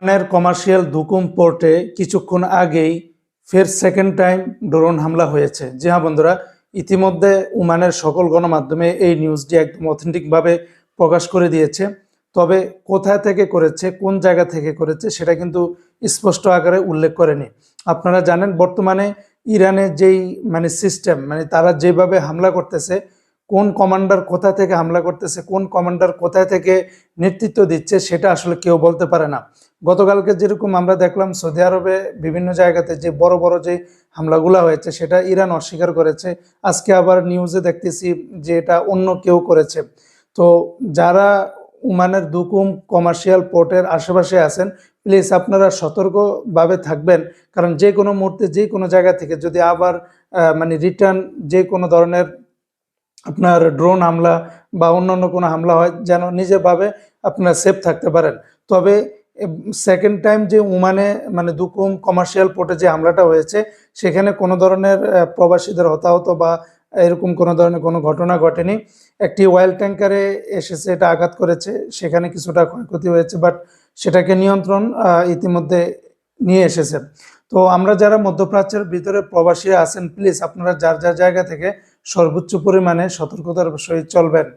ওমানের কমার্শিয়াল দুকুম পোর্টে কিছুক্ষণ আগেই ফের সেকেন্ড টাইম ড্রোন হামলা হয়েছে। জি হ্যাঁ বন্ধুরা, ইতিমধ্যে ওমানের সকল গণমাধ্যমে এই নিউজটি একদম অথেন্টিকভাবে প্রকাশ করে দিয়েছে। তবে কোথায় থেকে করেছে, কোন জায়গা থেকে করেছে সেটা কিন্তু স্পষ্ট আকারে উল্লেখ করেনি। আপনারা জানেন বর্তমানে ইরানের যেই সিস্টেম, তারা যেভাবে হামলা করতেছে, কোন কমান্ডার কোথা থেকে হামলা করতেছে, কোন কমান্ডার কোথায় থেকে নেতৃত্ব দিচ্ছে সেটা আসলে কেউ বলতে পারে না। গতকালকে যেরকম আমরা দেখলাম সৌদি আরবে বিভিন্ন জায়গাতে যে বড় বড় যে হামলাগুলো হয়েছে সেটা ইরান অস্বীকার করেছে। আজকে আবার নিউজে দেখতেছি যে এটা অন্য কেউ করেছে। তো যারা ওমানের দুকুম কমার্শিয়াল পোর্টের আশেপাশে আছেন, প্লিজ আপনারা সতর্কভাবে থাকবেন, কারণ যে কোনো মুহূর্তে যে কোনো জায়গা থেকে যদি আবার রিটার্ন যে কোনো ধরনের আপনার ড্রোন হামলা বা অন্যান্য কোনো হামলা হয়, যেন নিজেভাবে আপনারা সেফ থাকতে পারেন। তবে সেকেন্ড টাইম যে ওমানে দুকুম কমার্শিয়াল পোর্টে যে হামলাটা হয়েছে সেখানে কোনো ধরনের প্রবাসীদের হতাহত বা এরকম কোনো ধরনের কোনো ঘটনা ঘটেনি। একটি অয়েল ট্যাঙ্কারে এসেছে, এটা আঘাত করেছে, সেখানে কিছুটা ক্ষয়ক্ষতি হয়েছে, বাট সেটাকে নিয়ন্ত্রণ ইতিমধ্যে নিয়ে এসেছে। তো আমরা যারা মধ্যপ্রাচ্যের ভিতরে প্রবাসী আছেন, প্লিজ আপনারা যার যার জায়গা থেকে সর্বোচ্চ পরিমাণে সতর্কতার সহিত চলবেন।